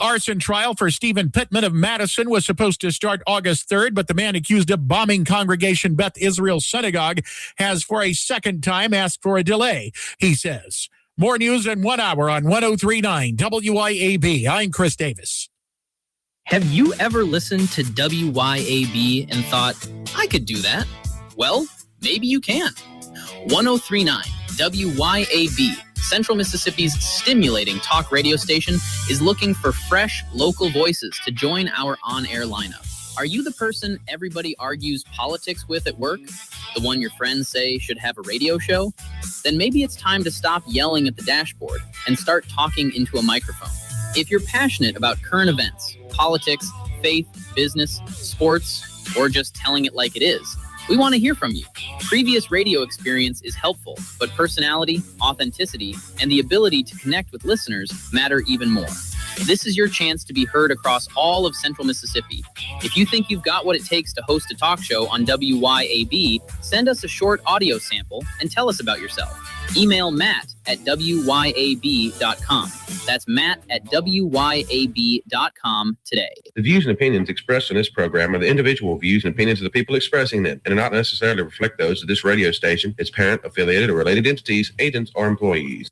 arson trial for Stephen Pittman of Madison was supposed to start August 3rd, but the man accused of bombing Congregation Beth Israel Synagogue has for a second time asked for a delay, he says. More news in 1 hour on 103.9 WYAB. I'm Chris Davis. Have you ever listened to WYAB and thought, I could do that? Well, maybe you can. 103.9 WYAB, Central Mississippi's stimulating talk radio station, is looking for fresh local voices to join our on-air lineup. Are you the person everybody argues politics with at work? The one your friends say should have a radio show? Then maybe it's time to stop yelling at the dashboard and start talking into a microphone. If you're passionate about current events, politics, faith, business, sports, or just telling it like it is, we want to hear from you. Previous radio experience is helpful, but personality, authenticity, and the ability to connect with listeners matter even more. This is your chance to be heard across all of Central Mississippi. If you think you've got what it takes to host a talk show on WYAB, send us a short audio sample and tell us about yourself. Email Matt at WYAB.com. That's Matt at WYAB.com today. The views and opinions expressed in this program are the individual views and opinions of the people expressing them and do not necessarily reflect those of this radio station, its parent, affiliated, or related entities, agents, or employees.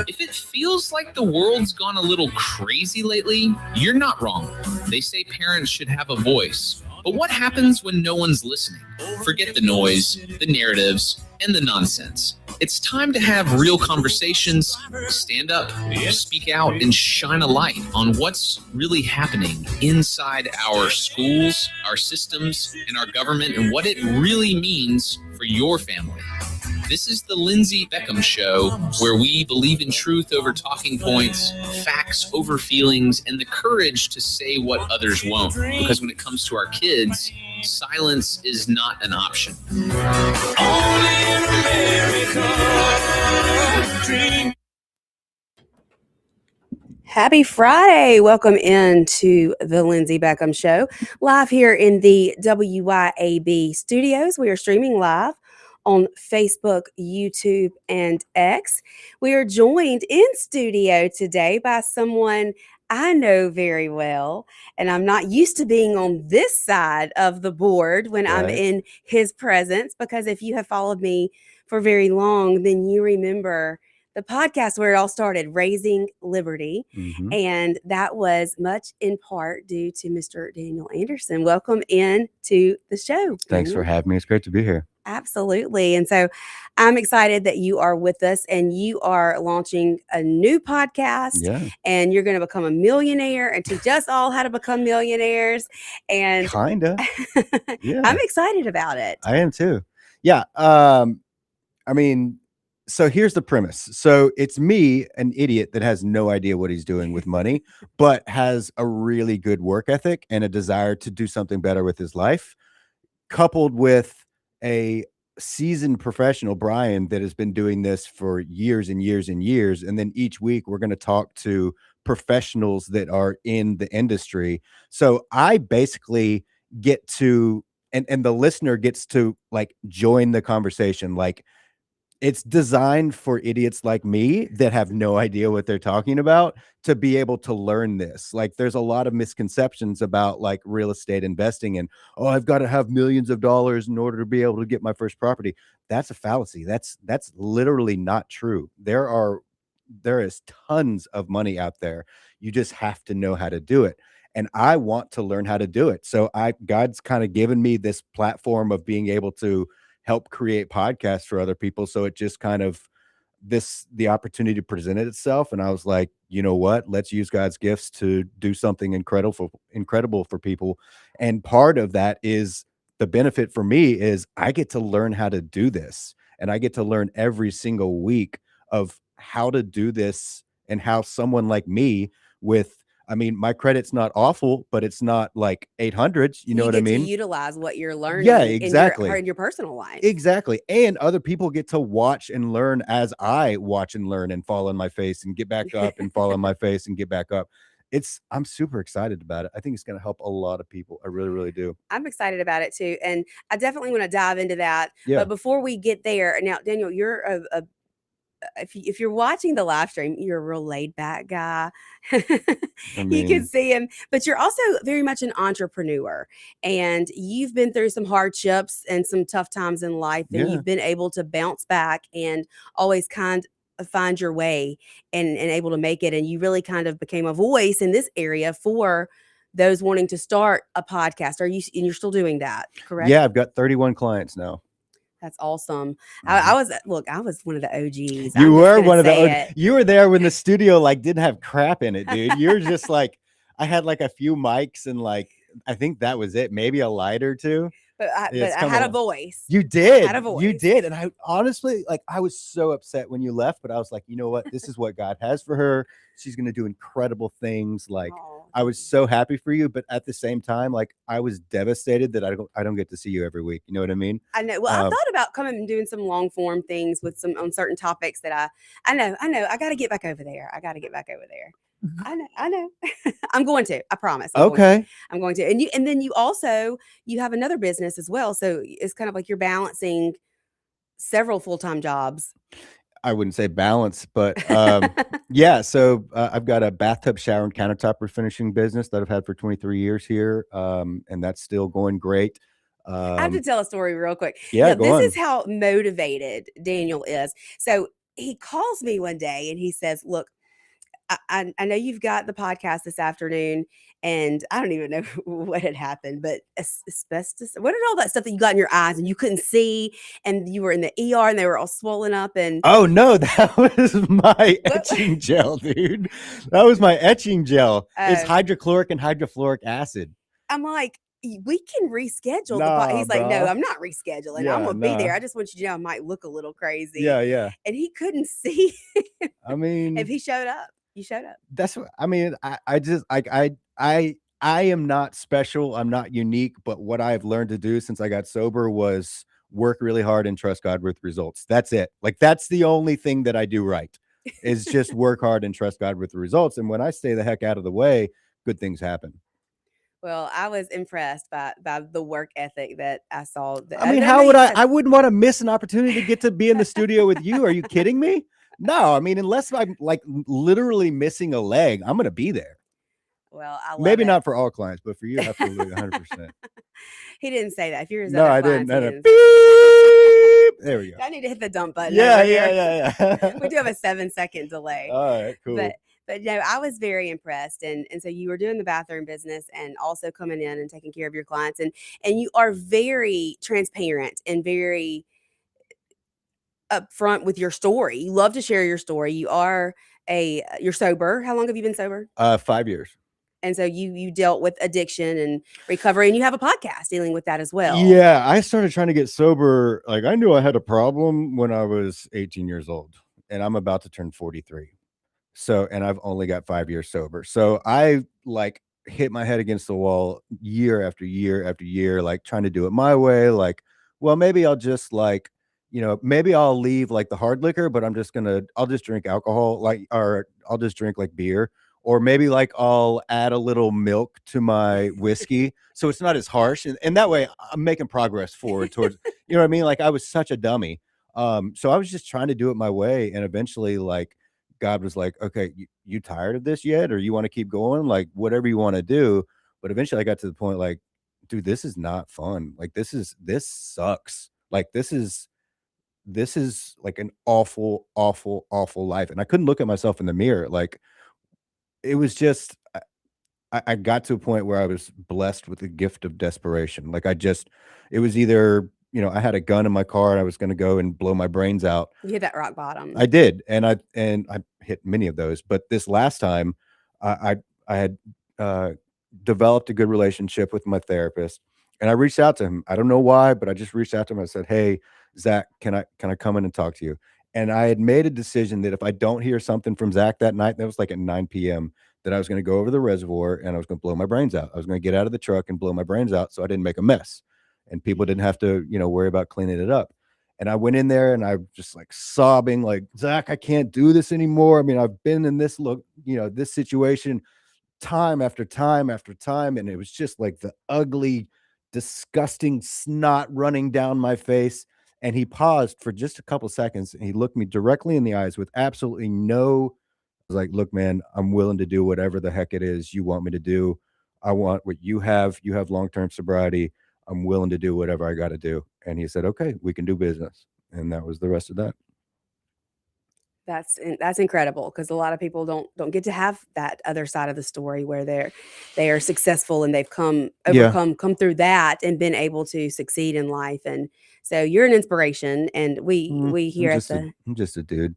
If it feels like the world's gone a little crazy lately, you're not wrong. They say parents should have a voice. But what happens when no one's listening? Forget the noise, the narratives, and the nonsense. It's time to have real conversations, stand up, speak out, and shine a light on what's really happening inside our schools, our systems, and our government, and what it really means for your family. This is the Lindsey Beckham Show, where we believe in truth over talking points, facts over feelings, and the courage to say what others won't. Because when it comes to our kids, silence is not an option. Only in America. Happy Friday. Welcome into the Lindsey Beckham Show, live here in the WYAB studios. We are streaming live on Facebook, YouTube, and X. We are joined in studio today by someone I know very well, and I'm not used to being on this side of the board when I'm in his presence, because if you have followed me for very long, then you remember the podcast where it all started, Raising Liberty. Mm-hmm. And that was much in part due to Mr. Daniel Anderson. Welcome in to the show. Thanks for having me. It's great to be here. Absolutely. And so I'm excited that you are with us, and you are launching a new podcast, and you're going to become a millionaire and teach us all how to become millionaires. And kinda. Yeah. I'm excited about it. I am too. Yeah. I mean, so here's the premise. So it's me, an idiot that has no idea what he's doing with money, but has a really good work ethic and a desire to do something better with his life, coupled with a seasoned professional, Brian, that has been doing this for years and years and years. And then each week we're going to talk to professionals that are in the industry. So I basically get to, and the listener gets to like join the conversation. Like, it's designed for idiots like me that have no idea what they're talking about to be able to learn this. Like, there's a lot of misconceptions about like real estate investing and, oh, I've got to have millions of dollars in order to be able to get my first property. That's a fallacy. That's literally not true. There is tons of money out there. You just have to know how to do it. And I want to learn how to do it. So God's kind of given me this platform of being able to help create podcasts for other people. So it just kind of the opportunity presented itself. And I was like, you know what, let's use God's gifts to do something incredible for people. And part of that is the benefit for me is I get to learn how to do this, and I get to learn every single week of how to do this and how someone like me my credit's not awful, but it's not like 800s. You know what I mean? To utilize what you're learning. Yeah, exactly. In your personal life. Exactly. And other people get to watch and learn as I watch and learn and fall on my face and get back up and fall on my face and get back up. I'm super excited about it. I think it's going to help a lot of people. I really, really do. I'm excited about it too. And I definitely want to dive into that. Yeah. But before we get there, now, Daniel, you're if you're watching the live stream, you're a real laid back guy. You can see him, but you're also very much an entrepreneur, and you've been through some hardships and some tough times in life, and you've been able to bounce back and always kind of find your way and able to make it. And you really kind of became a voice in this area for those wanting to start a podcast. And you're still doing that, correct? Yeah, I've got 31 clients now. That's awesome. I was one of the OGs. You were one of the OGs. You were there when the studio like didn't have crap in it, dude. You're just like, I had like a few mics and like, I think that was it. Maybe a light or two. But I had a voice. You did. I had a voice. You did. And I honestly, like, I was so upset when you left, but I was like, you know what? This is what God has for her. She's going to do incredible things. Like, I was so happy for you, but at the same time, like I was devastated that I don't get to see you every week. You know what I mean? I know. Well, I thought about coming and doing some long form things with some on certain topics that I know. I got to get back over there. I know. I'm going to. I promise. I'm going to. And then you have another business as well. So it's kind of like you're balancing several full-time jobs. I wouldn't say balance, but yeah. So I've got a bathtub, shower, and countertop refinishing business that I've had for 23 years here, and that's still going great. I have to tell a story real quick. Yeah, this is how motivated Daniel is. So he calls me one day and he says, "Look, I know you've got the podcast this afternoon, and I don't even know what had happened, but asbestos, what did all that stuff that you got in your eyes and you couldn't see, and you were in the ER and they were all swollen up and." Oh no, that was my etching gel, dude. That was my etching gel. It's hydrochloric and hydrofluoric acid. I'm like, we can reschedule. He's like, no, I'm not rescheduling. I'm gonna be there. I just want you to know I might look a little crazy. Yeah. And he couldn't see. I mean, if he showed up. You showed up. That's what I mean. I just like I am not special. I'm not unique. But what I've learned to do since I got sober was work really hard and trust God with results. That's it. Like that's the only thing that I do right is just work hard and trust God with the results. And when I stay the heck out of the way, good things happen. Well, I was impressed by the work ethic that I saw. I mean, how would I wouldn't want to miss an opportunity to get to be in the studio with you. Are you kidding me? No, I mean, unless I'm like literally missing a leg, I'm going to be there. Well, I love maybe it. Not for all clients, but for you, absolutely 100%. He didn't say that. If you're his no, other I clients, didn't. There we go. I need to hit the dump button. Yeah. We do have a 7-second delay. All right, cool. But no, I was very impressed. And so you were doing the bathroom business and also coming in and taking care of your clients. And you are very transparent and very upfront with your story. You love to share your story. You're sober. How long have you been sober? 5 years. And so you dealt with addiction and recovery, and you have a podcast dealing with that as well. Yeah, I started trying to get sober. Like I knew I had a problem when I was 18 years old, and I'm about to turn 43. So, and I've only got 5 years sober. So I like hit my head against the wall year after year after year, like trying to do it my way. Like, well, maybe I'll just like, maybe I'll leave like the hard liquor, but I'll just drink alcohol, or I'll just drink like beer. Or maybe like I'll add a little milk to my whiskey so it's not as harsh. And that way I'm making progress forward towards, you know what I mean? Like I was such a dummy. So I was just trying to do it my way. And eventually like God was like, okay, you tired of this yet? Or you want to keep going? Like whatever you want to do. But eventually I got to the point like, dude, this is not fun. Like this sucks. Like this is like an awful, awful, awful life. And I couldn't look at myself in the mirror. Like, it was just, I got to a point where I was blessed with the gift of desperation. Like it was either, I had a gun in my car and I was going to go and blow my brains out. You hit that rock bottom. I did. And I hit many of those, but this last time I had developed a good relationship with my therapist and I reached out to him. I don't know why, but I just reached out to him. I said, "Hey, Zach, can I come in and talk to you?" And I had made a decision that if I don't hear something from Zach that night, that was like at 9 p.m., that I was going to go over the reservoir and I was going to blow my brains out. I was going to get out of the truck and blow my brains out so I didn't make a mess and people didn't have to, worry about cleaning it up. And I went in there and I just like sobbing, like, Zach, I can't do this anymore. I mean, I've been in this this situation. time after time after time, and it was just like the ugly, disgusting snot running down my face. And he paused for just a couple seconds and he looked me directly in the eyes with absolutely no. I was like, look, man, I'm willing to do whatever the heck it is you want me to do. I want what you have. You have long-term sobriety. I'm willing to do whatever I got to do. And he said, okay, we can do business. And that was the rest of that. That's incredible, because a lot of people don't get to have that other side of the story where they are successful and they've come through that and been able to succeed in life. And so you're an inspiration, and we here I'm just a dude.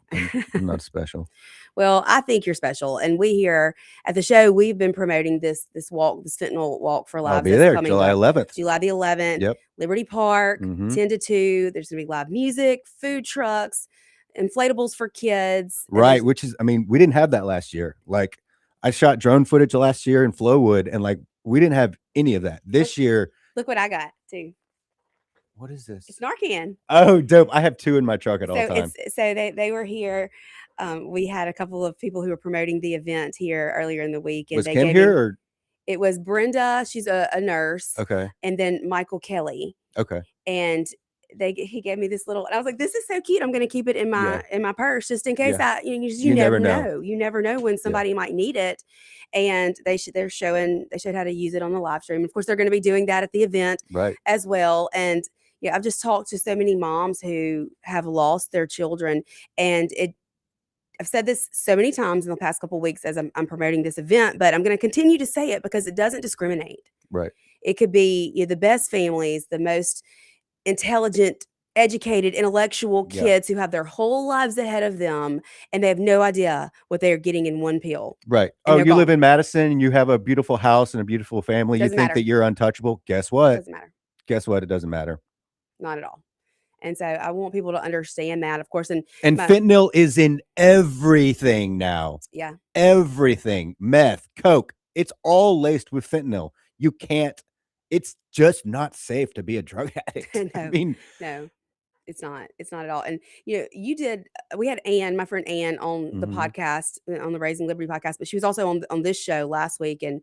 I'm not special. Well, I think you're special, and we here at the show, we've been promoting this walk, this fentanyl walk for lives. I'll be there July 11th. July the 11th. Yep. Liberty Park, Mhm. 10 to 2. There's gonna be live music, food trucks, inflatables for kids. Right, which is, I mean, we didn't have that last year. Like, I shot drone footage last year in Flowwood, and like, we didn't have any of that. This year, Look what I got too. what is this? It's Narcan. Oh, dope. I have 2 in my truck at all times. So they were here. We had a couple of people who were promoting the event here earlier in the week. And Was they Kim gave here? me- Or It was Brenda. She's a nurse. okay. And then Michael Kelly. Okay. And he gave me this little, and I was like, this is so cute. I'm going to keep it in my purse just in case. You never know. You never know when somebody might need it. And they showed how to use it on the live stream. Of course, they're going to be doing that at the event as well. And yeah, I've just talked to so many moms who have lost their children, and I've said this so many times in the past couple of weeks as I'm promoting this event, but I'm going to continue to say it because it doesn't discriminate. Right. It could be the best families, the most intelligent, educated, intellectual kids who have their whole lives ahead of them, and they have no idea what they're getting in one pill. Right. And Oh, you live in Madison and you have a beautiful house and a beautiful family. Doesn't You think matter. that you're untouchable. Guess what? Doesn't matter. Guess what? It doesn't matter. Not at all. And so I want people to understand that, of course. And fentanyl is in everything now. Yeah. Everything. Meth, coke. It's all laced with fentanyl. You can't. It's just not safe to be a drug addict. No, I mean, no, it's not. It's not at all. And we had Ann, my friend Ann, on the podcast, on the Raising Liberty podcast, but she was also on this show last week, and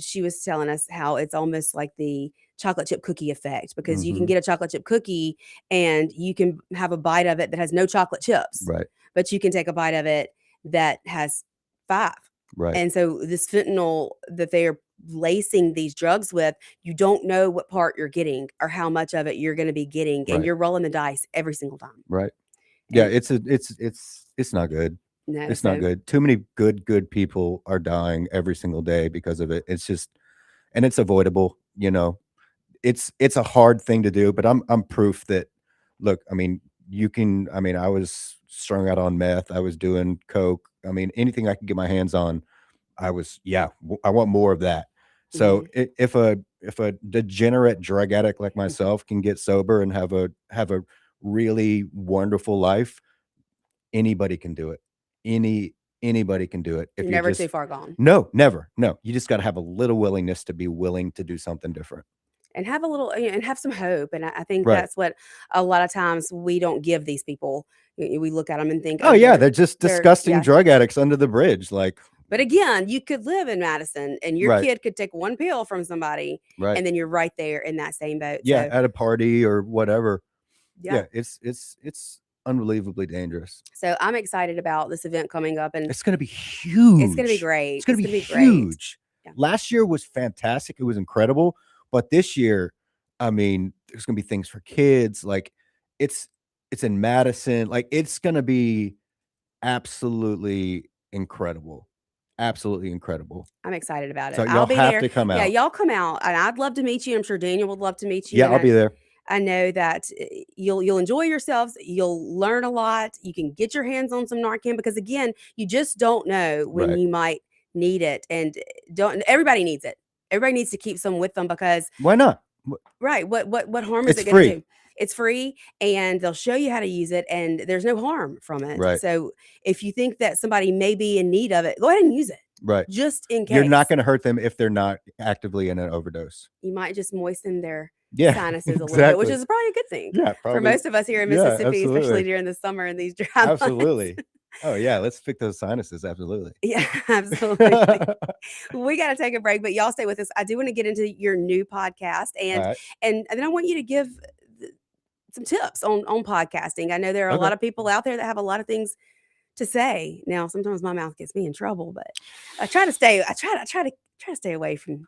she was telling us how it's almost like the chocolate chip cookie effect, because you can get a chocolate chip cookie and you can have a bite of it that has no chocolate chips, right? But you can take a bite of it that has 5. Right. And so this fentanyl that they are lacing these drugs with, you don't know what part you're getting or how much of it you're going to be getting, and you're rolling the dice every single time. Right. Yeah, it's not good. No, it's not good. Too many good people are dying every single day because of it. It's just, and it's avoidable, It's a hard thing to do, but I'm proof that, look, I mean, I was strung out on meth. I was doing coke. I mean, anything I could get my hands on, I want more of that. So if a degenerate drug addict like myself can get sober and have a really wonderful life, anybody can do it. Anybody can do it. If you're never too far gone. No, never. No, you just got to have a little willingness to be willing to do something different. And have a little, and have some hope. And I think that's what a lot of times we don't give these people. We look at them and think, oh yeah, they're just disgusting drug addicts under the bridge. Like, but again, you could live in Madison and your kid could take one pill from somebody, and then you're right there in that same boat. Yeah, at a party or whatever. Yeah, it's unbelievably dangerous. So I'm excited about this event coming up, and it's going to be huge. It's going to be great. It's going to be huge. Yeah. Last year was fantastic. It was incredible. But this year, I mean, there's going to be things for kids. Like it's in Madison. Like it's going to be absolutely incredible. Absolutely incredible. I'm excited about it. So y'all have to come out. Yeah, y'all come out, and I'd love to meet you. I'm sure Daniel would love to meet you. Yeah, I'll be there. I know that you'll enjoy yourselves. You'll learn a lot. You can get your hands on some Narcan, because again, you just don't know when you might need it, and everybody needs it. Everybody needs to keep some with them, because why not? Right. What harm is it going to do? It's free, and they'll show you how to use it, and there's no harm from it. Right. So if you think that somebody may be in need of it, go ahead and use it. Right. Just in case. You're not going to hurt them if they're not actively in an overdose. You might just moisten their sinuses a little bit, which is probably a good thing. Yeah, for most of us here in Mississippi, especially during the summer and these dry months. Absolutely. Oh yeah, let's fix those sinuses. Absolutely. Yeah, absolutely. We got to take a break, but y'all stay with us. I do want to get into your new podcast, All right. and then I want you to give some tips on podcasting. I know there are a Okay. lot of people out there that have a lot of things to say. Now, sometimes my mouth gets me in trouble, but I try to stay away from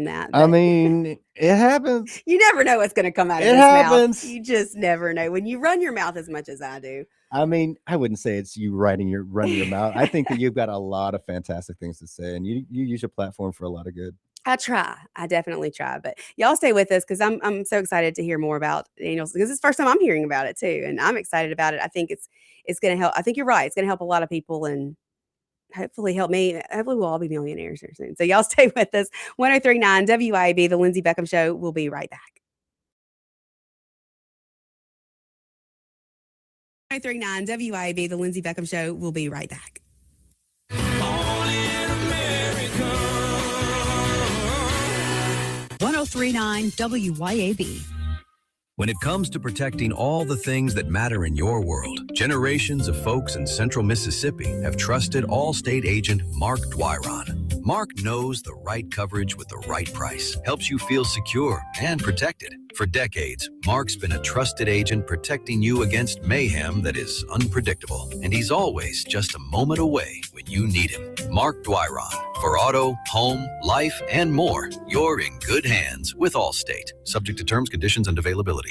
that. I But mean, it happens. you never know what's going to come out of It this happens. mouth. You just never know when you run your mouth as much as I do. I mean, I wouldn't say it's you running your mouth. I think that you've got a lot of fantastic things to say, and you use your platform for a lot of good. I definitely try, but y'all stay with us because I'm so excited to hear more about Daniel's, because it's the first time I'm hearing about it too, and I'm excited about it. I think it's going to help. I think you're right. It's going to help a lot of people and hopefully help me. Hopefully we'll all be millionaires here soon. So y'all stay with us. 103.9 WYAB, the Lindsey Beckham Show. We'll be right back. 103.9 WYAB, the Lindsey Beckham Show. We'll be right back. Only in America. 103.9 WYAB. When it comes to protecting all the things that matter in your world, generations of folks in central Mississippi have trusted Allstate agent Mark Dwyron. Mark knows the right coverage with the right price, helps you feel secure and protected. For decades, Mark's been a trusted agent protecting you against mayhem that is unpredictable. And he's always just a moment away when you need him. Mark Dwyron. For auto, home, life, and more, you're in good hands with Allstate. Subject to terms, conditions, and availability.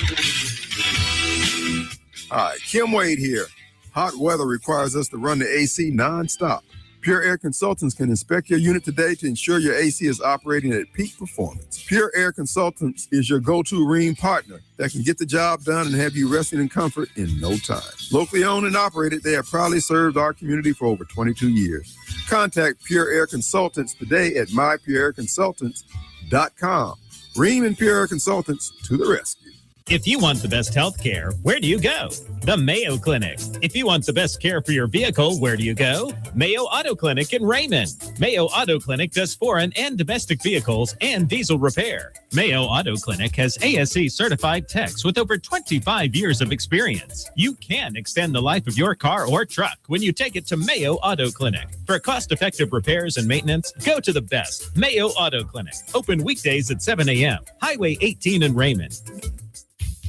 Hi, Kim Wade here. Hot weather requires us to run the AC nonstop. Pure Air Consultants can inspect your unit today to ensure your AC is operating at peak performance. Pure Air Consultants is your go-to Rheem partner that can get the job done and have you resting in comfort in no time. Locally owned and operated, they have proudly served our community for over 22 years. Contact Pure Air Consultants today at mypureairconsultants.com. Rheem and Pure Air Consultants to the rescue. If you want the best health care, where do you go? The Mayo Clinic. If you want the best care for your vehicle, where do you go? Mayo Auto Clinic in Raymond. Mayo Auto Clinic does foreign and domestic vehicles and diesel repair. Mayo Auto Clinic has ASE certified techs with over 25 years of experience. You can extend the life of your car or truck when you take it to Mayo Auto Clinic. For cost-effective repairs and maintenance, go to the best, Mayo Auto Clinic. Open weekdays at 7 a.m. Highway 18 in Raymond.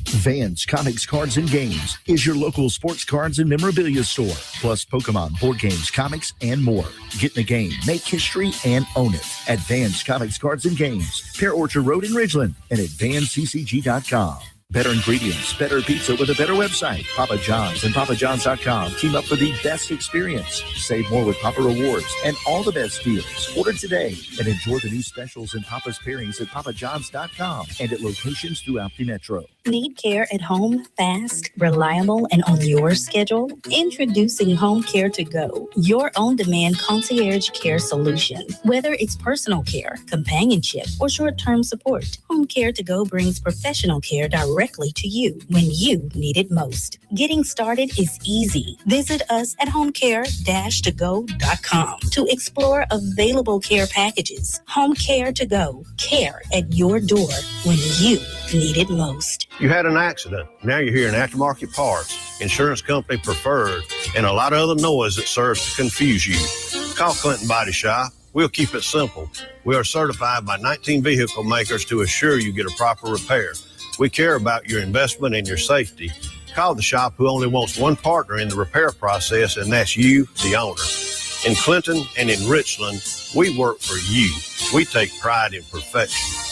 Vans Comics, Cards, and Games is your local sports cards and memorabilia store, plus Pokemon, board games, comics, and more. Get in the game, make history, and own it at Vans Comics, Cards, and Games, Pear Orchard Road in Ridgeland, and at vansccg.com. Better ingredients, better pizza with a better website. Papa John's and papajohns.com team up for the best experience. Save more with Papa Rewards and all the best deals. Order today and enjoy the new specials and Papa's pairings at papajohns.com and at locations throughout the metro. Need care at home, fast, reliable, and on your schedule? Introducing Home Care to Go, your on-demand concierge care solution. Whether it's personal care, companionship, or short-term support, Home Care to Go brings professional care directly to you when you need it most. Getting started is easy. Visit us at homecare-to-go.com to explore available care packages. Home Care to Go, care at your door when you need it most. You had an accident. Now you're hearing aftermarket parts, insurance company preferred, and a lot of other noise that serves to confuse you. Call Clinton Body Shop. We'll keep it simple. We are certified by 19 vehicle makers to assure you get a proper repair. We care about your investment and your safety. Call the shop who only wants one partner in the repair process, and that's you, the owner. In Clinton and in Richland, we work for you. We take pride in perfection.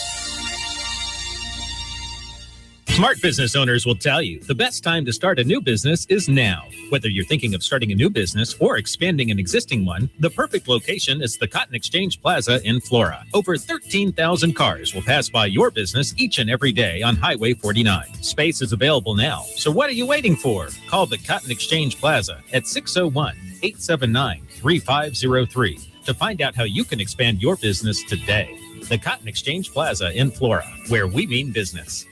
Smart business owners will tell you the best time to start a new business is now. Whether you're thinking of starting a new business or expanding an existing one, the perfect location is the Cotton Exchange Plaza in Flora. Over 13,000 cars will pass by your business each and every day on Highway 49. Space is available now, so what are you waiting for? Call the Cotton Exchange Plaza at 601-879-3503 to find out how you can expand your business today. The Cotton Exchange Plaza in Flora, where we mean business.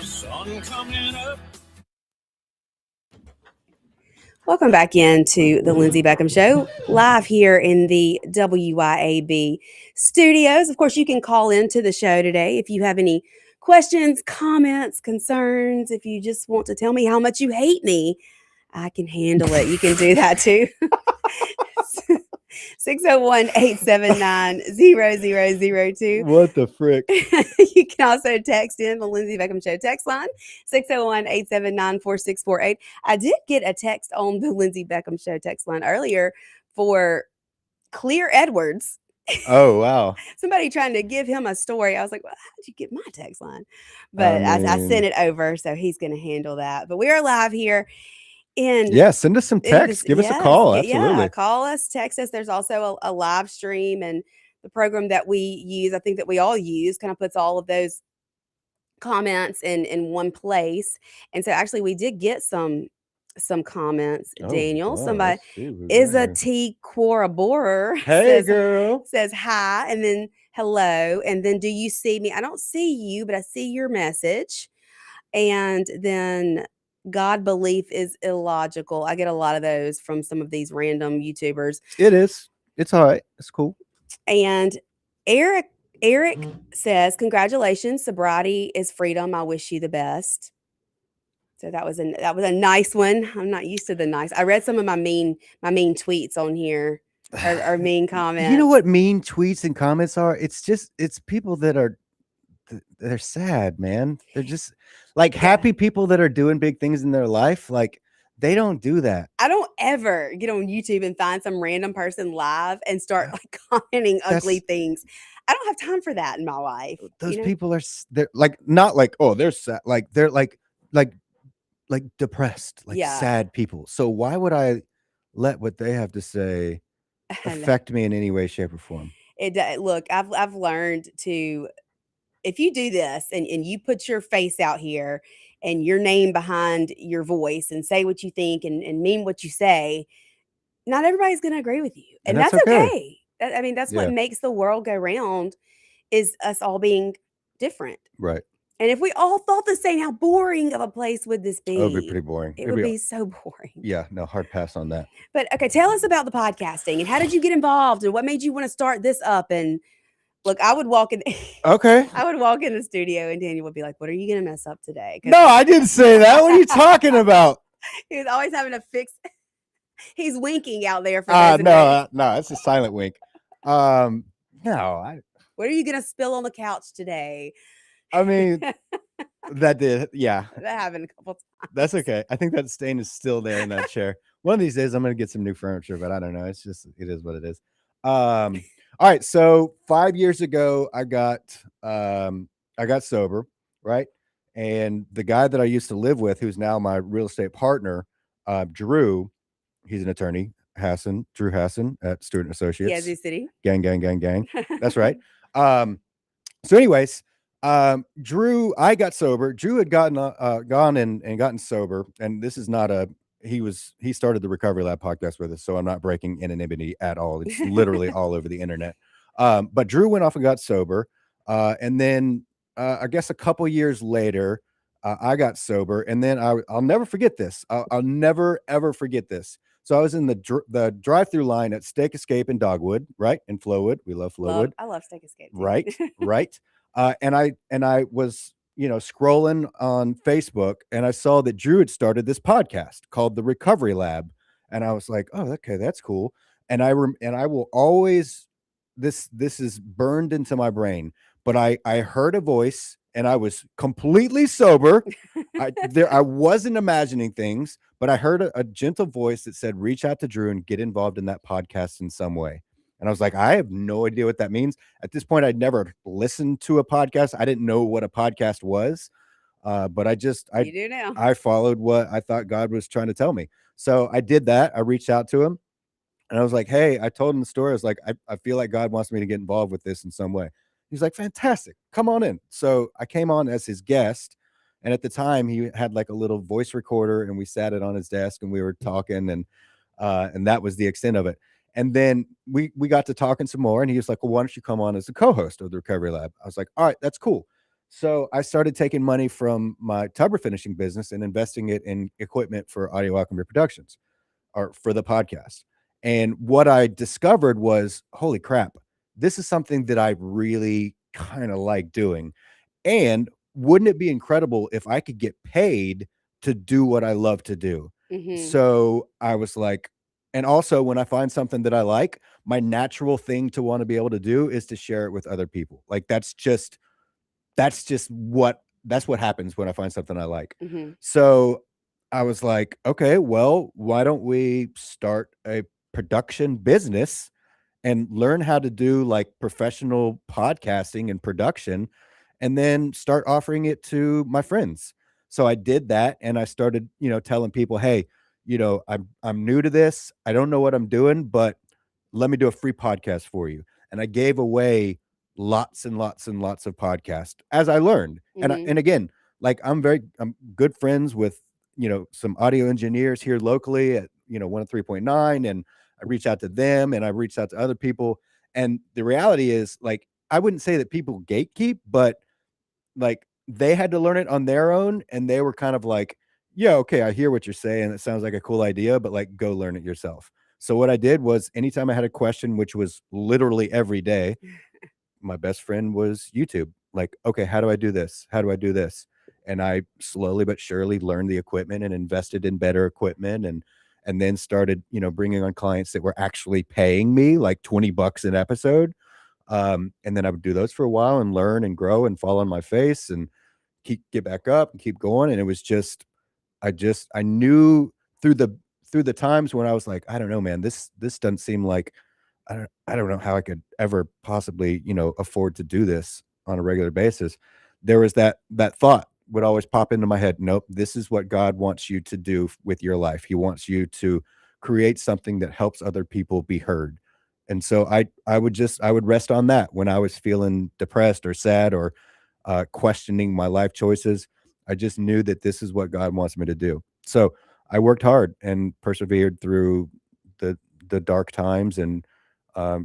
Sun coming up. Welcome back into the Lindsey Beckham Show, live here in the WYAB studios. Of course, you can call into the show today if you have any questions, comments, concerns, if you just want to tell me how much you hate me, I can handle it. You can do that too. 601-879-0002. What the frick? You can also text in the Lindsey Beckham Show text line, 601-879-4648. I did get a text on the Lindsey Beckham Show text line earlier for Clear Edwards. Oh, wow. Somebody trying to give him a story. I was like, well, how did you get my text line? But I sent it over, so he's going to handle that. But we are live here. Yeah, send us some text. Give us a call. Absolutely. Yeah, call us, text us. There's also a live stream, and the program that we use, I think that we all use, kind of puts all of those comments in one place. And so actually we did get some comments, Daniel. Somebody is a T Quoraborer. Hey, girl. Says hi, and then hello, and then do you see me? I don't see you, but I see your message. And then God belief is illogical. I get a lot of those from some of these random YouTubers. It is. It's all right. It's cool. And Eric says, congratulations, sobriety is freedom. I wish you the best. So that was a nice one. I'm not used to the nice. I read some of my mean tweets on here, or mean comments. You know what mean tweets and comments are? It's people that are they're sad, man. They're just like happy people that are doing big things in their life. Like they don't do that. I don't ever get on YouTube and find some random person live and start like commenting ugly things. I don't have time for that in my life. Those people are, they're like, not like, oh, they're sad. Like they're like depressed, like sad people. So why would I let what they have to say affect me in any way, shape, or form? Look, I've learned to, if you do this and you put your face out here and your name behind your voice and say what you think and mean what you say, not everybody's going to agree with you. And that's okay. I mean, that's what makes the world go round, is us all being different. Right. And if we all thought the same, how boring of a place would this be? It would be pretty boring. It would be so boring. Yeah, no, hard pass on that. But okay, tell us about the podcasting and how did you get involved and what made you want to start this up? And look, I would walk in. Okay. I would walk in the studio and Daniel would be like, "What are you going to mess up today?" No, I didn't say that. What are you talking about? He was always having to fix. He's winking out there for no, it's a silent wink. No, what are you going to spill on the couch today? I mean, that did, yeah. That happened a couple times. That's okay. I think that stain is still there in that chair. One of these days, I'm going to get some new furniture, but I don't know. It is what it is. All right. So 5 years ago, I got sober, right? And the guy that I used to live with, who's now my real estate partner, Drew, he's an attorney, Drew Hassan at Stewart & Associates. Yazoo City. Gang. That's right. So anyways, Drew, I got sober. Drew had gone and gotten sober. And this is not he started the Recovery Lab podcast with us. So I'm not breaking anonymity at all. It's literally all over the internet. But Drew went off and got sober. And then I guess a couple years later, I got sober. And then I'll never forget this. I'll never, ever forget this. So I was in the drive-through line at Steak Escape in Dogwood, right? In Flowwood. We love Flowwood. I love Steak Escape too. Right. And I was, scrolling on Facebook and I saw that Drew had started this podcast called the Recovery Lab. And I was like, oh, okay, that's cool. And I will always, this is burned into my brain, but I heard a voice and I was completely sober. I wasn't imagining things, but I heard a gentle voice that said, reach out to Drew and get involved in that podcast in some way. And I was like, I have no idea what that means. At this point, I'd never listened to a podcast. I didn't know what a podcast was. But you do now. I followed what I thought God was trying to tell me. So I did that. I reached out to him and I was like, hey, I told him the story. I was like, I feel like God wants me to get involved with this in some way. He's like, fantastic. Come on in. So I came on as his guest. And at the time he had like a little voice recorder and we sat it on his desk and we were talking and that was the extent of it. And then we got to talking some more and he was like, well, why don't you come on as the co-host of the Recovery Lab? I was like, all right, that's cool. So I started taking money from my tub finishing business and investing it in equipment for audio outcome reproductions or for the podcast. And what I discovered was, holy crap, this is something that I really kind of like doing. And wouldn't it be incredible if I could get paid to do what I love to do? So I was like, and also when I find something that I like, my natural thing to want to be able to do is to share it with other people. Like that's what happens when I find something I like. So I was like, okay, well, why don't we start a production business and learn how to do like professional podcasting and production, and then start offering it to my friends. So I did that, and I started, telling people, hey, I'm new to this. I don't know what I'm doing, but let me do a free podcast for you. And I gave away lots and lots and lots of podcasts as I learned. And again, like I'm good friends with, some audio engineers here locally at, 103.9, and I reached out to them and I reached out to other people. And the reality is, like, I wouldn't say that people gatekeep, but like they had to learn it on their own. And they were kind of like, yeah, okay, I hear what you're saying. It sounds like a cool idea, but like, go learn it yourself. So what I did was anytime I had a question, which was literally every day, my best friend was YouTube. Like, okay, how do I do this? How do I do this? And I slowly but surely learned the equipment and invested in better equipment, and then started, bringing on clients that were actually paying me like $20 an episode. And then I would do those for a while and learn and grow and fall on my face and get back up and keep going. And it was just, I knew through the times when I was like, I don't know, man, this doesn't seem like, I don't know how I could ever possibly, afford to do this on a regular basis. There was that thought would always pop into my head. Nope, this is what God wants you to do with your life. He wants you to create something that helps other people be heard. And so I would rest on that when I was feeling depressed or sad or questioning my life choices. I just knew that this is what God wants me to do. So I worked hard and persevered through the dark times, and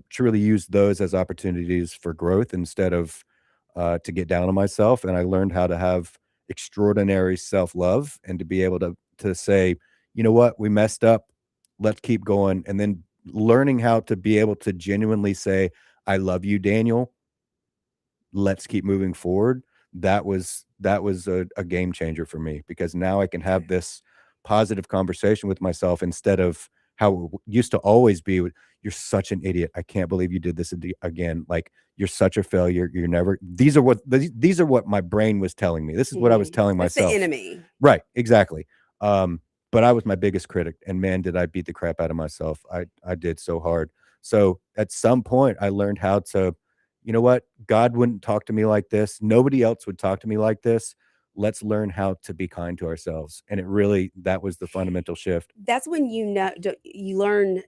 truly used those as opportunities for growth instead of to get down on myself. And I learned how to have extraordinary self-love and to be able to say, you know what, we messed up, let's keep going. And then learning how to be able to genuinely say, I love you, Daniel, let's keep moving forward. That was a game changer for me, because now I can have this positive conversation with myself instead of how it used to always be, you're such an idiot, I can't believe you did this again, like you're such a failure, you're never, these are what my brain was telling me. This is what I was telling myself. That's the enemy. Right, exactly. But I was my biggest critic, and man, did I beat the crap out of myself. I did so hard. So at some point I learned how to, you know what, God wouldn't talk to me like this, nobody else would talk to me like this. Let's learn how to be kind to ourselves. And that was the fundamental shift. That's when you learn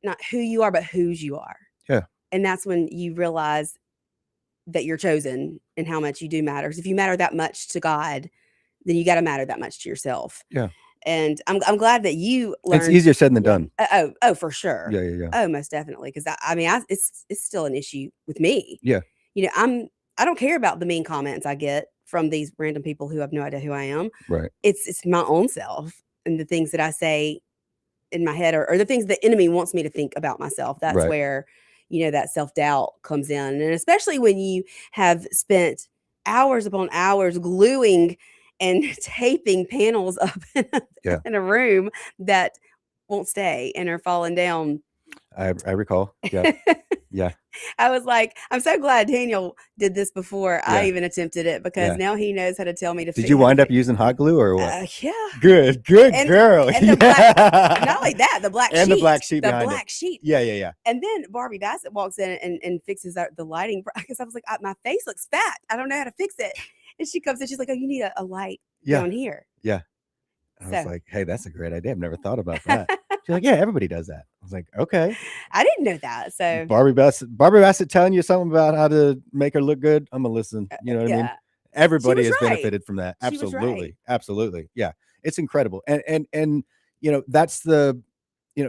not who you are, but whose you are. Yeah. And that's when you realize that you're chosen and how much you do matter. 'Cause if you matter that much to God, then you got to matter that much to yourself. Yeah. And I'm glad that you learned. It's easier said than done. Oh, for sure. Yeah. Oh, most definitely. Because it's still an issue with me. Yeah. I don't care about the mean comments I get from these random people who have no idea who I am. Right. It's my own self and the things that I say in my head, or the things the enemy wants me to think about myself. That's Right. where, that self-doubt comes in. And especially when you have spent hours upon hours gluing and taping panels up in a room that won't stay and are falling down. I recall. Yeah. Yeah. I was like, I'm so glad Daniel did this before I even attempted it, because now he knows how to tell me to. Did you wind up using hot glue or what? Yeah. Good And girl. the black, not only that, the black And sheet. the black sheet The behind black it. sheet. Yeah. And then Barbie Bassett walks in and fixes the lighting, because I was like, my face looks fat. I don't know how to fix it. And she comes in, she's like, oh, you need a light down here. Yeah. I was like, hey, that's a great idea. I've never thought about that. She's like, yeah, everybody does that. I was like, okay. I didn't know that. So Barbie Bassett telling you something about how to make her look good, I'm gonna listen. You know what I mean? Everybody has benefited from that. She was right. Absolutely. Absolutely. Yeah. It's incredible. And that's the,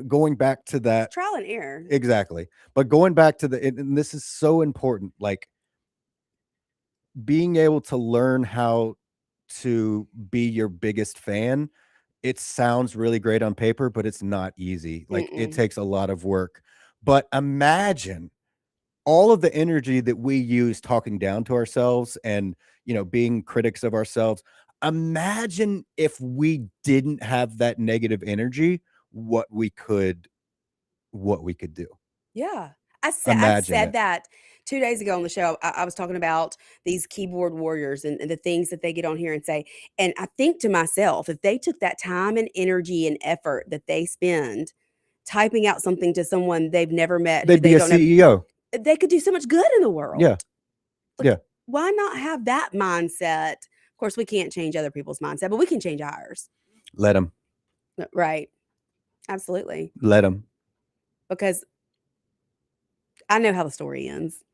going back to that. It's trial and error. Exactly. But going back to and this is so important, like being able to learn how to be your biggest fan. It sounds really great on paper, but it's not easy. Like it takes a lot of work. But imagine all of the energy that we use talking down to ourselves and, being critics of ourselves. Imagine if we didn't have that negative energy, what we could do. Yeah. I Imagine said it. that 2 days ago on the show. I was talking about these keyboard warriors and the things that they get on here and say. And I think to myself, if they took that time and energy and effort that they spend typing out something to someone they've never met, who They'd be they a don't know, CEO. they could do so much good in the world. Yeah. Yeah. Why not have that mindset? Of course, we can't change other people's mindset, but we can change ours. Let them. Right. Absolutely. Let them. Because I know how the story ends.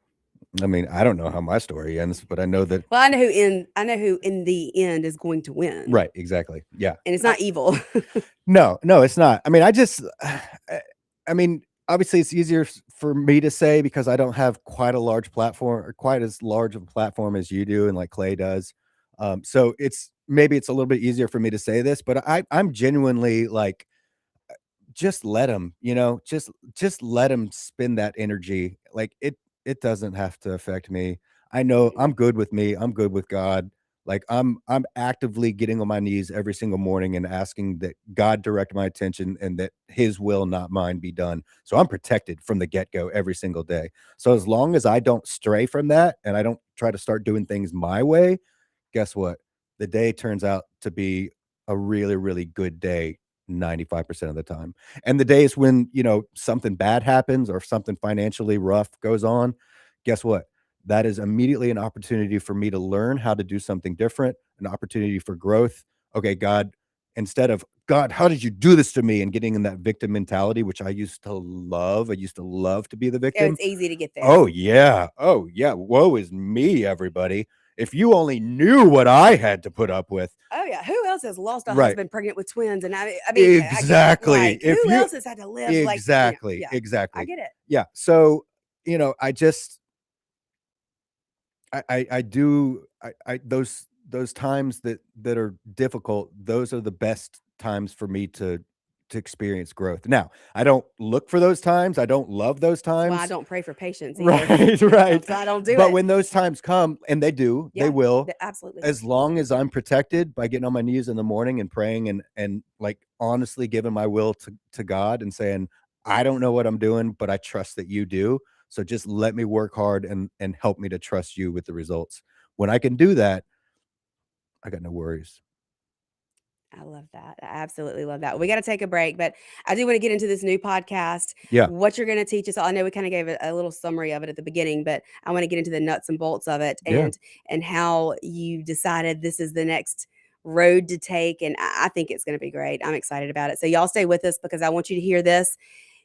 I mean, I don't know how my story ends, but I know that. Well, I know who in the end is going to win. Right. Exactly. Yeah. And it's not evil. No, it's not. I mean, obviously it's easier for me to say because I don't have quite a large platform or quite as large of a platform as you do and like Clay does. So maybe it's a little bit easier for me to say this, but I'm genuinely like, just let them, just let them spend that energy. Like it doesn't have to affect me. I know I'm good with me. I'm good with God. Like I'm actively getting on my knees every single morning and asking that God direct my attention and that his will, not mine, be done. So I'm protected from the get-go every single day. So as long as I don't stray from that and I don't try to start doing things my way, guess what? The day turns out to be a really, really good day 95% of the time. And the days when, something bad happens or something financially rough goes on, guess what? That is immediately an opportunity for me to learn how to do something different, an opportunity for growth. Okay, God, instead of, God, how did you do this to me? And getting in that victim mentality, which I used to love. I used to love to be the victim. It's easy to get there. Oh, yeah. Woe is me, everybody. If you only knew what I had to put up with. Oh yeah, who else has lost a Right. husband pregnant with twins? And I mean, exactly. I get, like, who else has had to live exactly, like exactly. I get it. Yeah. So I just I do those times that are difficult. Those are the best times for me to experience growth. Now, I don't look for those times. I don't love those times. Well, I don't pray for patience either. Right. So I don't do it. But when those times come, and they do, Yeah, they will. absolutely. As long as I'm protected by getting on my knees in the morning and praying and like honestly giving my will to God and saying, I don't know what I'm doing, but I trust that you do. So just let me work hard and help me to trust you with the results. When I can do that, I got no worries. I love that. I absolutely love that. We got to take a break, but I do want to get into this new podcast. Yeah. What you're going to teach us all. I know we kind of gave a little summary of it at the beginning, but I want to get into the nuts and bolts of it Yeah. and how you decided this is the next road to take. And I think it's going to be great. I'm excited about it. So y'all stay with us because I want you to hear this.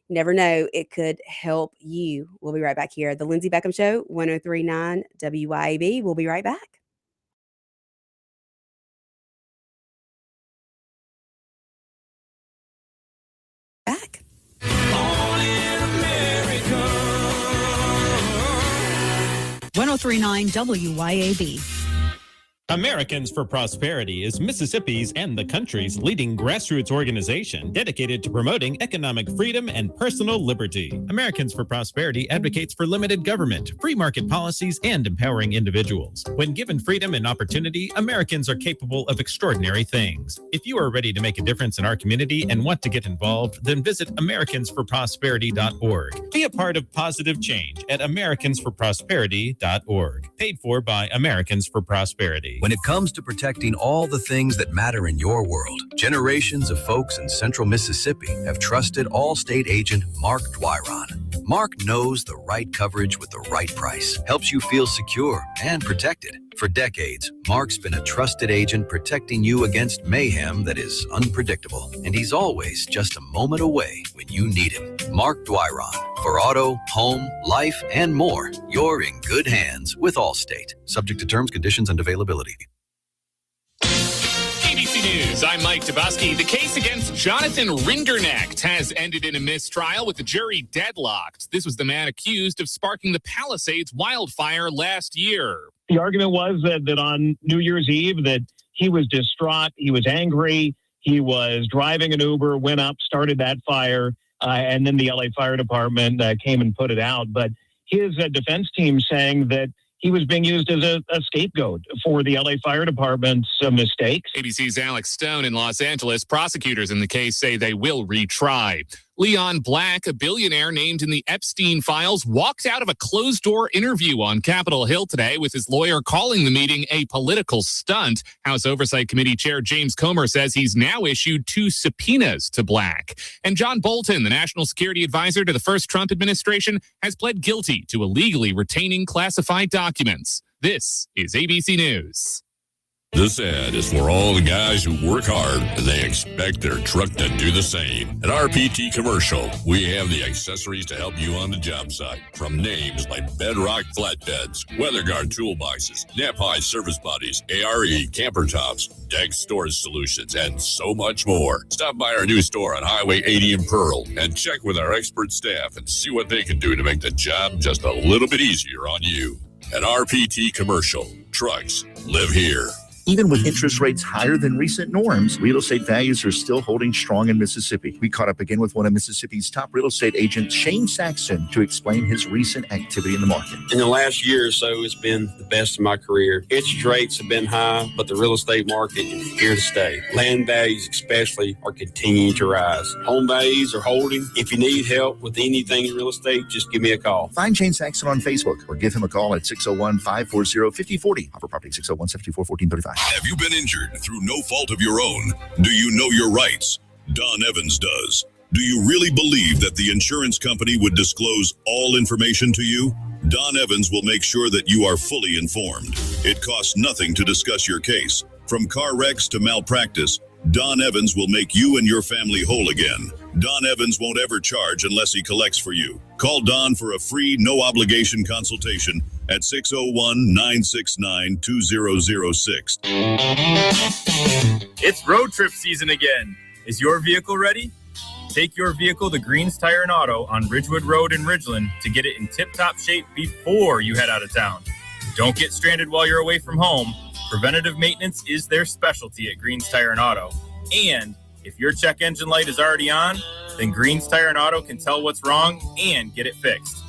You never know, it could help you. We'll be right back here. The Lindsey Beckham Show, 103.9 WYAB. We'll be right back. Back. 103.9 WYAB. Americans for Prosperity is Mississippi's and the country's leading grassroots organization dedicated to promoting economic freedom and personal liberty. Americans for Prosperity advocates for limited government, free market policies, and empowering individuals. When given freedom and opportunity, Americans are capable of extraordinary things. If you are ready to make a difference in our community and want to get involved, then visit americansforprosperity.org. Be a part of positive change at americansforprosperity.org. Paid for by Americans for Prosperity. When it comes to protecting all the things that matter in your world, generations of folks in central Mississippi have trusted Allstate agent Mark Dwyron. Mark knows the right coverage with the right price, helps you feel secure and protected. For decades, Mark's been a trusted agent protecting you against mayhem that is unpredictable, and he's always just a moment away when you need him. Mark Dwyron. For auto, home, life, and more, you're in good hands with Allstate. Subject to terms, conditions, and availability. ABC News, I'm Mike Dabowski. The case against Jonathan Rinderknecht has ended in a mistrial with the jury deadlocked. This was the man accused of sparking the Palisades wildfire last year. The argument was that on New Year's Eve that he was distraught, he was angry, he was driving an Uber, went up, started that fire, and then the LA Fire Department came and put it out. But his defense team saying that he was being used as a scapegoat for the LA Fire Department's mistakes. ABC's Alex Stone in Los Angeles. Prosecutors in the case say they will retry. Leon Black, a billionaire named in the Epstein files, walked out of a closed-door interview on Capitol Hill today with his lawyer calling the meeting a political stunt. House Oversight Committee Chair James Comer says he's now issued 2 subpoenas to Black. And John Bolton, the national security advisor to the first Trump administration, has pled guilty to illegally retaining classified documents. This is ABC News. This ad is for all the guys who work hard and they expect their truck to do the same. At RPT Commercial, we have the accessories to help you on the job site. From names like Bedrock Flatbeds, WeatherGuard Toolboxes, Nap-High Service Bodies, ARE Camper Tops, Deck Storage Solutions, and so much more. Stop by our new store on Highway 80 in Pearl and check with our expert staff and see what they can do to make the job just a little bit easier on you. At RPT Commercial, trucks live here. Even with interest rates higher than recent norms, real estate values are still holding strong in Mississippi. We caught up again with one of Mississippi's top real estate agents, Shane Saxon, to explain his recent activity in the market. In the last year or so, it's been the best of my career. Interest rates have been high, but the real estate market is here to stay. Land values especially are continuing to rise. Home values are holding. If you need help with anything in real estate, just give me a call. Find Shane Saxon on Facebook or give him a call at 601-540-5040. Offer property 601-724-1435. Have you been injured through no fault of your own? Do you know your rights? Don Evans does. Do you really believe that the insurance company would disclose all information to you? Don Evans will make sure that you are fully informed. It costs nothing to discuss your case. From car wrecks to malpractice, Don Evans will make you and your family whole again. Don Evans won't ever charge unless he collects for you. Call Don for a free, no-obligation consultation at 601-969-2006. It's road trip season again. Is your vehicle ready? Take your vehicle to Green's Tire and Auto on Ridgewood Road in Ridgeland to get it in tip-top shape before you head out of town. Don't get stranded while you're away from home. Preventative maintenance is their specialty at Green's Tire and Auto. And if your check engine light is already on, then Green's Tire and Auto can tell what's wrong and get it fixed.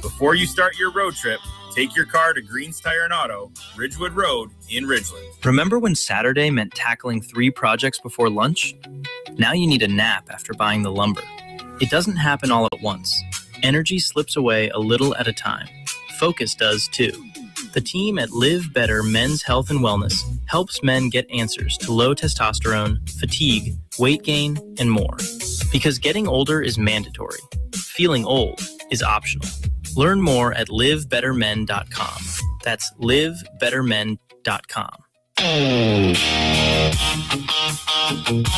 Before you start your road trip, take your car to Green's Tire and Auto, Ridgewood Road in Ridgeland. Remember when Saturday meant tackling 3 projects before lunch? Now you need a nap after buying the lumber. It doesn't happen all at once. Energy slips away a little at a time. Focus does too. The team at Live Better Men's Health and Wellness helps men get answers to low testosterone, fatigue, weight gain, and more. Because getting older is mandatory. Feeling old is optional. Learn more at livebettermen.com. That's livebettermen.com.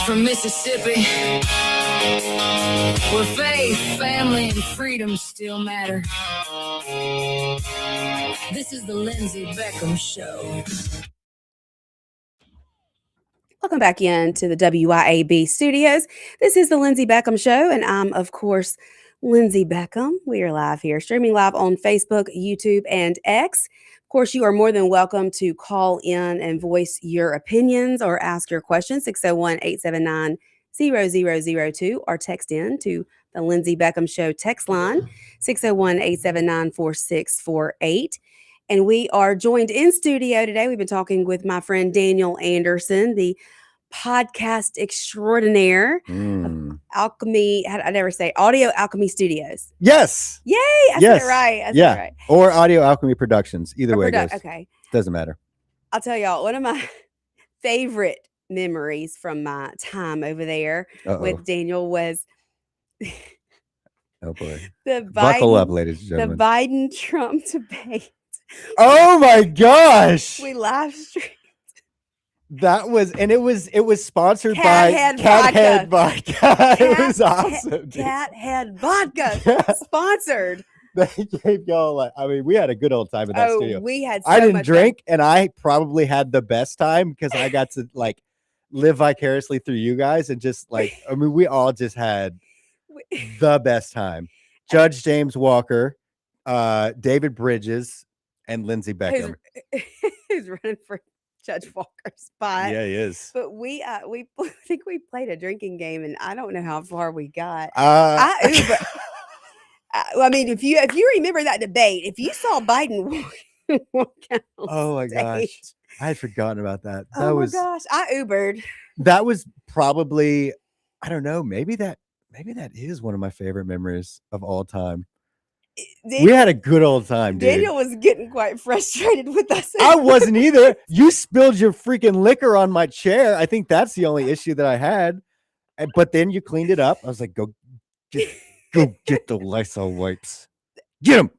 From Mississippi, where faith, family, and freedom still matter. This is the Lindsey Beckham Show. Welcome back into the WYAB studios. This is the Lindsey Beckham Show, and I'm, of course, Lindsey Beckham. We are live here, streaming live on Facebook, YouTube, and X. Of course, you are more than welcome to call in and voice your opinions or ask your questions, 601-879-0002, or text in to the Lindsey Beckham Show text line, 601-879-4648. And we are joined in studio today. We've been talking with my friend Daniel Anderson, the podcast extraordinaire of Alchemy. I never say Audio Alchemy Studios. Yes. Yay! I said it right. I said it right. Or Audio Alchemy Productions. Either way it goes. Okay. Doesn't matter. I'll tell y'all, one of my favorite memories from my time over there with Daniel was oh boy. Buckle up, ladies and gentlemen. The Biden-Trump debate. Oh my gosh. We live streamed. That was, and it was sponsored Cat by Head Cat Vodka. Head Vodka. It was awesome. Dude. Cat Head Vodka. Sponsored. They gave y'all like, I mean, we had a good old time in that studio. We had so I didn't much drink, and I probably had the best time because I got to like live vicariously through you guys and just like, I mean, we all just had the best time. Judge James Walker, David Bridges, and Lindsey Beckham. Who's running for Judge Walker's spot. Yeah, he is. But we I think we played a drinking game, and I don't know how far we got. I mean, if you remember that debate, if you saw Biden walk out on Oh my gosh. stage, I had forgotten about that. oh my gosh, I Ubered. That was probably, I don't know, maybe that is one of my favorite memories of all time. We had a good old time, dude. Daniel was getting quite frustrated with us. I wasn't either. You spilled your freaking liquor on my chair. I think that's the only issue that I had. But then you cleaned it up. I was like, go get the Lysol wipes. Get them.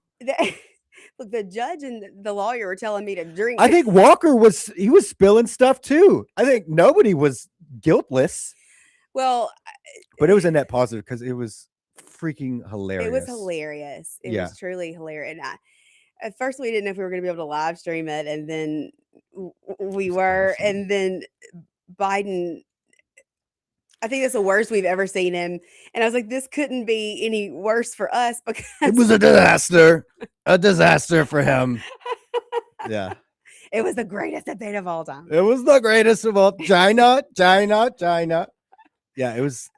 Look, the judge and the lawyer were telling me to drink. I think Walker was spilling stuff too. I think nobody was guiltless. Well, but it was a net positive because it was freaking hilarious. It was hilarious. It was truly hilarious. And at first we didn't know if we were going to be able to live stream it, and then we were, awesome. And then Biden, I think that's the worst we've ever seen him. And I was like, this couldn't be any worse for us because it was a disaster for him. Yeah. It was the greatest debate of all time. It was the greatest of all. China. Yeah, it was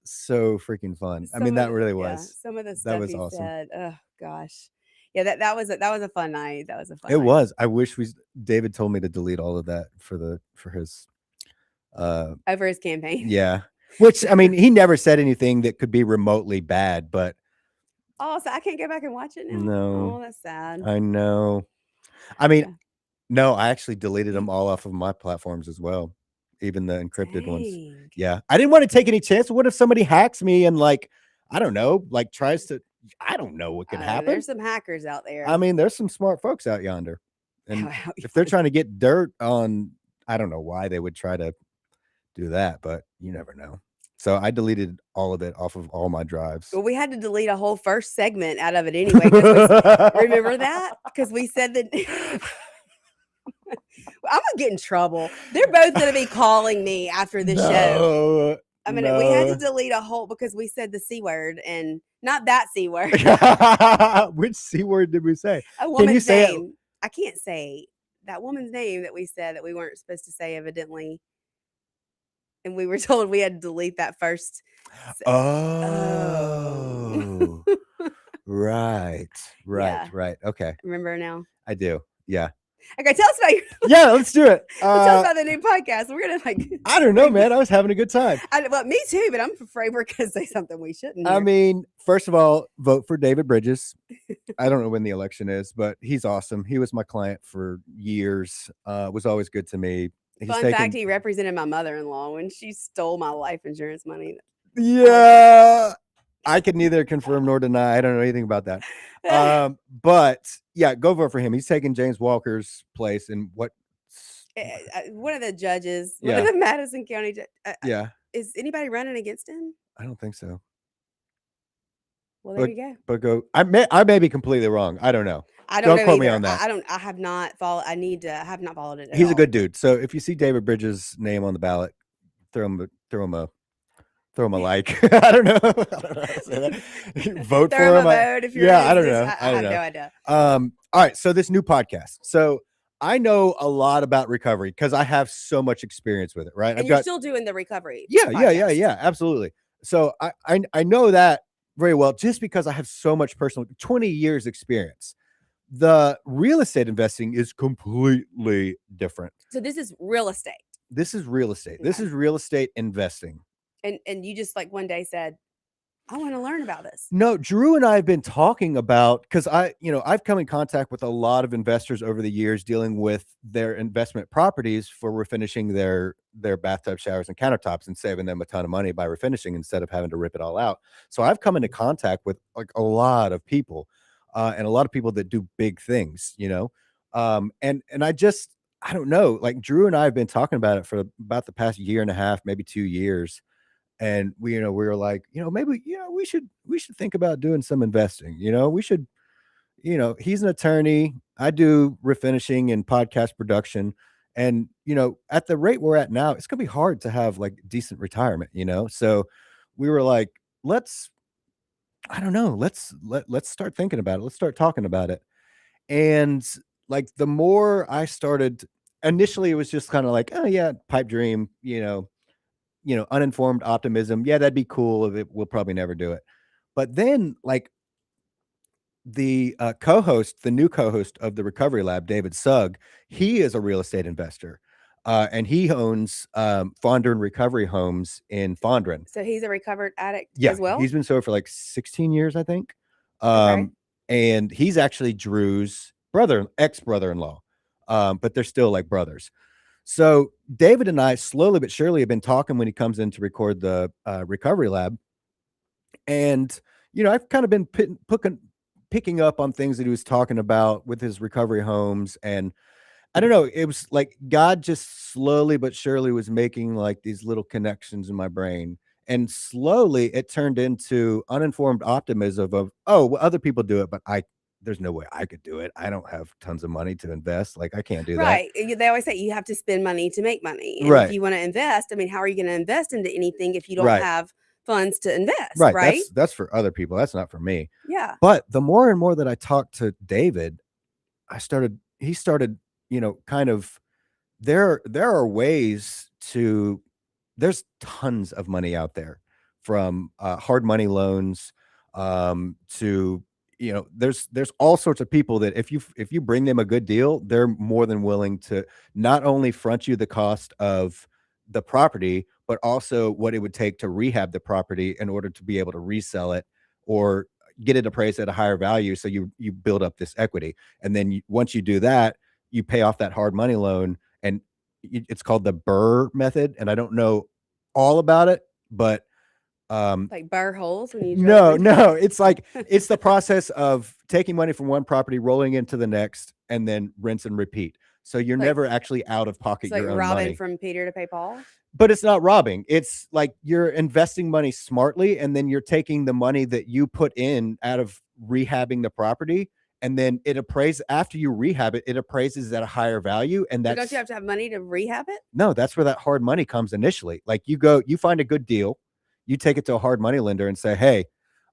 so freaking fun. I mean, that really was. Some of the stuff he awesome. Said. Oh gosh. Yeah, that was a fun night. That was a fun night. It was. I wish David told me to delete all of that for his over his campaign. Yeah. Which, I mean, he never said anything that could be remotely bad, but oh, so I can't go back and watch it now. No. Oh, that's sad. I know. I mean, no, I actually deleted them all off of my platforms as well. Even the encrypted ones. Yeah. I didn't want to take any chance. What if somebody hacks me and I don't know, tries to, I don't know what could happen. There's some hackers out there. I mean, there's some smart folks out yonder. And if they're trying to get dirt on, I don't know why they would try to do that, but you never know. So I deleted all of it off of all my drives. Well, we had to delete a whole first segment out of it anyway. Remember that? Because we said that I'm gonna get in trouble. They're both gonna be calling me after this show. I mean, we had to delete a whole because we said the C word and not that C word. Which C word did we say? A woman's name. I can't say that woman's name that we said that we weren't supposed to say, evidently. And we were told we had to delete that first. Oh. Right. Okay. Remember now? I do. Yeah. Okay, tell us about your. Yeah, let's do it. Tell us about the new podcast. We're gonna I don't know, man. I was having a good time. Well, me too, but I'm afraid we're gonna say something we shouldn't. I mean, first of all, vote for David Bridges. I don't know when the election is, but he's awesome. He was my client for years. Was always good to me. Fun fact: he represented my mother-in-law when she stole my life insurance money. Yeah. I can neither confirm nor deny. I don't know anything about that. But yeah, go vote for him. He's taking James Walker's place in what? One of the judges, one of the Madison County judges. Yeah. Is anybody running against him? I don't think so. Well, there you go. But go. I may be completely wrong. I don't know. Don't quote me on that. I have not followed. I have not followed it. He's a good dude. So if you see David Bridges' name on the ballot, throw him a like. I don't know. Vote throw for him him. A vote if you're I don't know. I have no idea. All right. So this new podcast. So I know a lot about recovery because I have so much experience with it. Right. And you're still doing the recovery. Yeah. Absolutely. So I know that very well just because I have so much personal 20 years experience. The real estate investing is completely different. So this is real estate. This is real estate. Okay. This is real estate investing. And you just one day said, I want to learn about this. No, Drew and I have been talking about, because I've come in contact with a lot of investors over the years dealing with their investment properties for refinishing their bathtub showers and countertops and saving them a ton of money by refinishing instead of having to rip it all out. So I've come into contact with a lot of people and a lot of people that do big things, and I don't know, Drew and I have been talking about it for about the past year and a half, maybe 2 years. And we were like, maybe, we should think about doing some investing. We should, he's an attorney. I do refinishing and podcast production. And, at the rate we're at now, it's going to be hard to have decent retirement, So we were like, let's start thinking about it. Let's start talking about it. And the more I started, initially it was just kind of oh yeah, pipe dream, uninformed optimism. Yeah, that'd be cool. We'll probably never do it. But then the co-host, the new co-host of the Recovery Lab, David Sugg, he is a real estate investor. And he owns Fondren Recovery Homes in Fondren. So he's a recovered addict Yeah, as well? he's been sober for like 16 years, I think. Okay. And he's actually Drew's ex-brother-in-law. But they're still like brothers. So David and I slowly but surely have been talking when he comes in to record the Recovery Lab. And, I've kind of been picking up on things that he was talking about with his recovery homes. And I don't know, it was like God just slowly but surely was making like these little connections in my brain. And slowly it turned into uninformed optimism of, oh, well, other people do it, but there's no way I could do it. I don't have tons of money to invest. Like I can't do that. Right. They always say you have to spend money to make money. And Right. if you want to invest, I mean, how are you going to invest into anything if you don't Right. have funds to invest? Right. Right. That's for other people. That's not for me. Yeah. But the more and more that I talked to David, he started, kind of there are ways to there's tons of money out there, from hard money loans to there's all sorts of people that if you bring them a good deal, they're more than willing to not only front you the cost of the property, but also what it would take to rehab the property in order to be able to resell it or get it appraised at a higher value. So you build up this equity, and then once you do that, you pay off that hard money loan, and it's called the Burr method. And I don't know all about it, but like burr holes when you no, it's like it's the process of taking money from one property, rolling into the next, and then rinse and repeat. So you're never actually out of pocket It's like your own robbing money. from Peter to pay Paul. But it's not robbing. It's like you're investing money smartly, and then you're taking the money that you put in out of rehabbing the property, and then it appraises after you rehab it. It appraises at a higher value, and But that's don't you have to have money to rehab it? no, that's where that hard money comes initially. Like you find a good deal, you take it to a hard money lender and say, "Hey,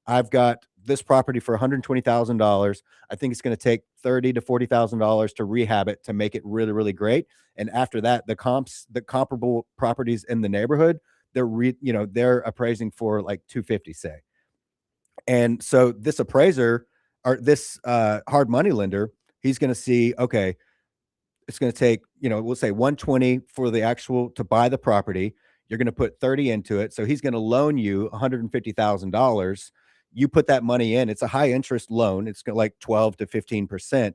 I've got this property for $120,000. I think it's going to take $30,000 to $40,000 to rehab it to make it really, really great." And after that, the comparable properties in the neighborhood, they're appraising for like 250, say. And so this appraiser or this hard money lender, he's going to see, okay, it's going to take, we'll say 120 for the actual to buy the property. You're going to put 30 into it. So he's going to loan you $150,000. You put that money in. It's a high interest loan. It's like 12 to 15%.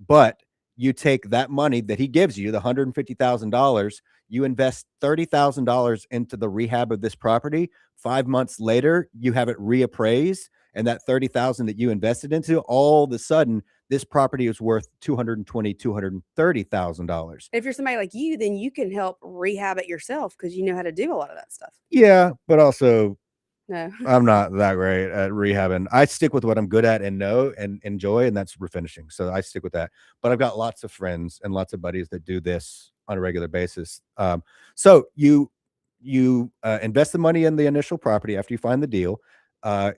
But you take that money that he gives you, the $150,000, you invest $30,000 into the rehab of this property. 5 months later, you have it reappraised, and that $30,000 that you invested into, all of a sudden, this property is worth $220,000, $230,000. If you're somebody like you, then you can help rehab it yourself because you know how to do a lot of that stuff. Yeah, but also No. I'm not that great at rehabbing. I stick with what I'm good at and know and enjoy, and that's refinishing. So I stick with that. But I've got lots of friends and lots of buddies that do this on a regular basis. So you invest the money in the initial property after you find the deal.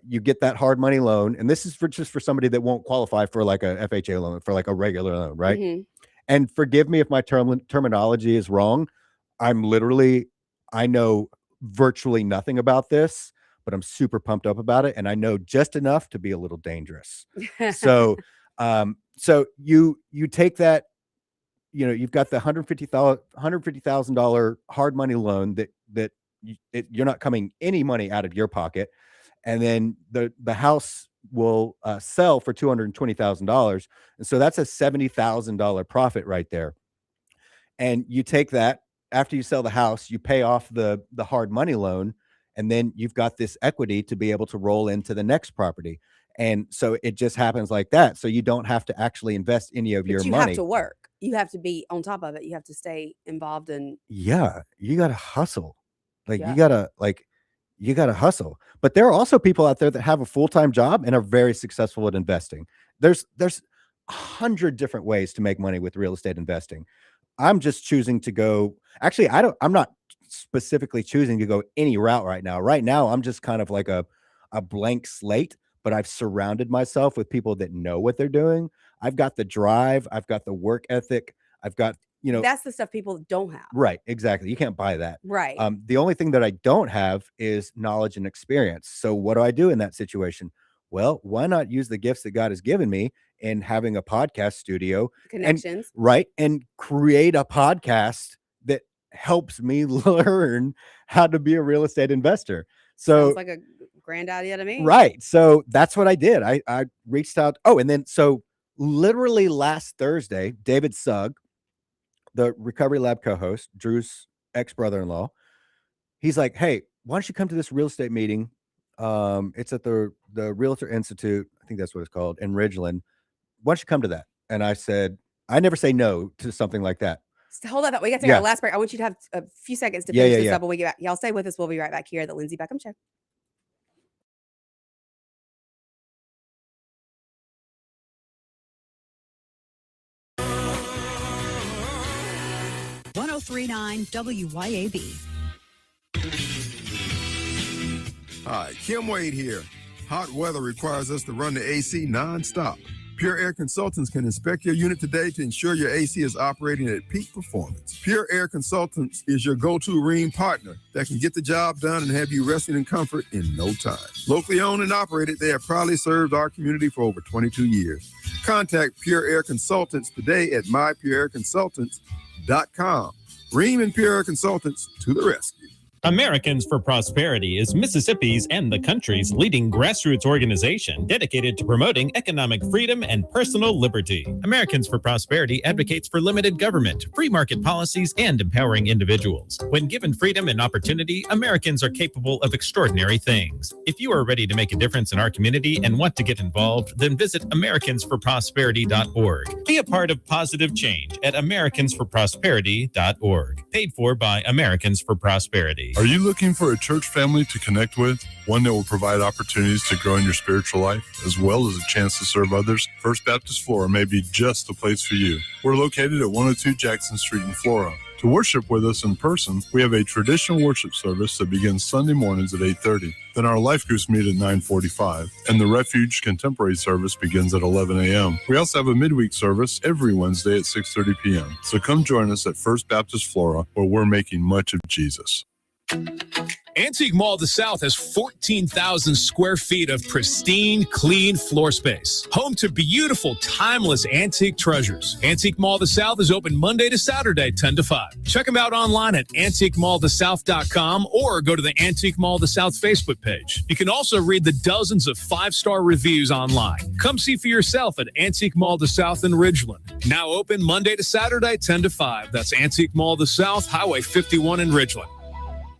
You get that hard money loan, and this is just for somebody that won't qualify for like a FHA loan, for like a regular loan, right? Mm-hmm. And forgive me if my terminology is wrong. I know virtually nothing about this, but I'm super pumped up about it, and I know just enough to be a little dangerous. So, so you take that, you've got the $150,000 hard money loan that you're not coming any money out of your pocket, and then the house will sell for $220,000, and so that's a $70,000 profit right there. And you take that after you sell the house, you pay off the hard money loan, and then you've got this equity to be able to roll into the next property. And so it just happens like that. So you don't have to actually invest any of your But you money. have to work. You have to be on top of it. You have to stay involved in. Yeah, you got to hustle. Like Yeah. you got to hustle. But there are also people out there that have a full-time job and are very successful at investing. There's 100 different ways to make money with real estate investing. I'm just choosing to go. Actually, I'm not specifically choosing to go any route right now. Right now, I'm just kind of like a blank slate, but I've surrounded myself with people that know what they're doing. I've got the drive. I've got the work ethic. I've got, That's the stuff people don't have. right. Exactly. You can't buy that. Right. The only thing that I don't have is knowledge and experience. So what do I do in that situation? well, why not use the gifts that God has given me in having a podcast studio Connections. and create a podcast that helps me learn how to be a real estate investor. So Sounds like a grand idea to me. right. So that's what I did. I reached out. Oh, and then so literally last Thursday, David Sugg, the Recovery Lab co-host, Drew's ex-brother-in-law, he's like, hey, why don't you come to this real estate meeting? It's at the Realtor Institute, I think that's what it's called, in Ridgeland. Why don't you come to that? And I said, I never say no to something like that. Hold on, we got to take our last break. I want you to have a few seconds to finish this up when we get back. Y'all stay with us. We'll be right back here at the Lindsey Beckham Show. WYAB. Hi, Kim Wade here. Hot weather requires us to run the AC nonstop. Pure Air Consultants can inspect your unit today to ensure your AC is operating at peak performance. Pure Air Consultants is your go-to Rheem partner that can get the job done and have you resting in comfort in no time. Locally owned and operated, they have proudly served our community for over 22 years. Contact Pure Air Consultants today at mypureairconsultants.com. Rheem and Pure Air Consultants to the rescue. Americans for Prosperity is Mississippi's and the country's leading grassroots organization dedicated to promoting economic freedom and personal liberty. Americans for Prosperity advocates for limited government, free market policies, and empowering individuals. When given freedom and opportunity, Americans are capable of extraordinary things. If you are ready to make a difference in our community and want to get involved, then visit americansforprosperity.org. Be a part of positive change at americansforprosperity.org. Paid for by Americans for Prosperity. Are you looking for a church family to connect with? One that will provide opportunities to grow in your spiritual life, as well as a chance to serve others? First Baptist Flora may be just the place for you. We're located at 102 Jackson Street in Flora. To worship with us in person, we have a traditional worship service that begins Sunday mornings at 8:30. Then our life groups meet at 9:45, and the Refuge Contemporary service begins at 11 a.m. We also have a midweek service every Wednesday at 6:30 p.m. So come join us at First Baptist Flora, where we're making much of Jesus. Antique Mall of the South has 14,000 square feet of pristine, clean floor space. Home to beautiful, timeless antique treasures. Antique Mall of the South is open Monday to Saturday, 10 to 5. Check them out online at antiquemallofthesouth.com or go to the Antique Mall of the South Facebook page. You can also read the dozens of 5-star reviews online. Come see for yourself at Antique Mall of the South in Ridgeland. Now open Monday to Saturday, 10 to 5. That's Antique Mall of the South, Highway 51 in Ridgeland.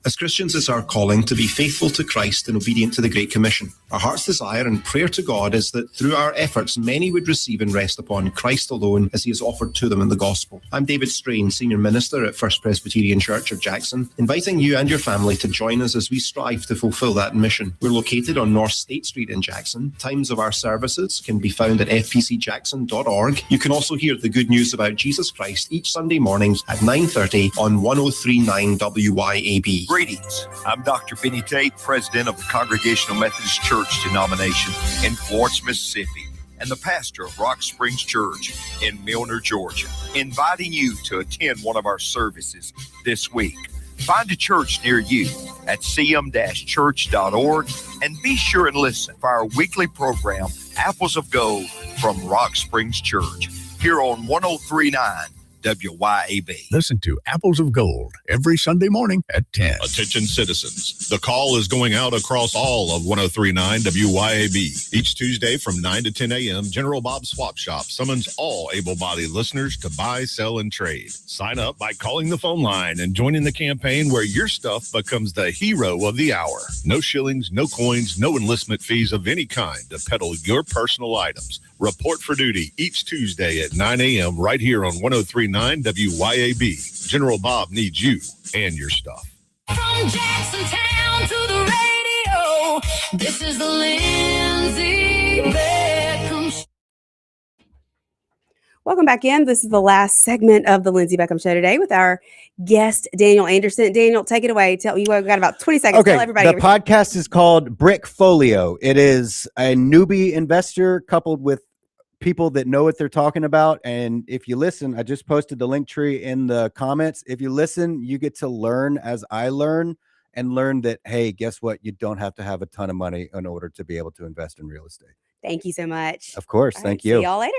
As Christians, it's our calling to be faithful to Christ and obedient to the Great Commission. Our heart's desire and prayer to God is that through our efforts, many would receive and rest upon Christ alone as he is offered to them in the gospel. I'm David Strain, Senior Minister at First Presbyterian Church of Jackson, inviting you and your family to join us as we strive to fulfill that mission. We're located on North State Street in Jackson. Times of our services can be found at fpcjackson.org. You can also hear the good news about Jesus Christ each Sunday mornings at 9:30 on 103.9 WYAB. Greetings. I'm Dr. Benny Tate, president of the Congregational Methodist Church denomination in Florence, Mississippi, and the pastor of Rock Springs Church in Milner, Georgia, inviting you to attend one of our services this week. Find a church near you at cm-church.org and be sure and listen for our weekly program, Apples of Gold from Rock Springs Church, here on 103.9 WYAB. Listen to Apples of Gold every Sunday morning at 10. Attention citizens. The call is going out across all of 103.9 WYAB. Each Tuesday from 9 to 10 a.m., General Bob's Swap Shop summons all able-bodied listeners to buy, sell, and trade. Sign up by calling the phone line and joining the campaign where your stuff becomes the hero of the hour. No shillings, no coins, no enlistment fees of any kind to peddle your personal items. Report for duty each Tuesday at 9 a.m. right here on 103.9 WYAB. General Bob needs you and your stuff. From Jackson Town to the radio, this is the Lindsey Beckham Show. Welcome back in. This is the last segment of the Lindsey Beckham Show today with our guest, Daniel Anderson. Daniel, take it away. Tell you, we've got about 20 seconds. Okay, Tell everybody. the podcast is called Brickfolio. It is a newbie investor coupled with people that know what they're talking about. And if you listen, I just posted the link tree in the comments. If you listen, you get to learn as I learn. and learn that, hey, guess what? You don't have to have a ton of money in order to be able to invest in real estate. Thank you so much. Of course. All Thank right, you. See y'all later.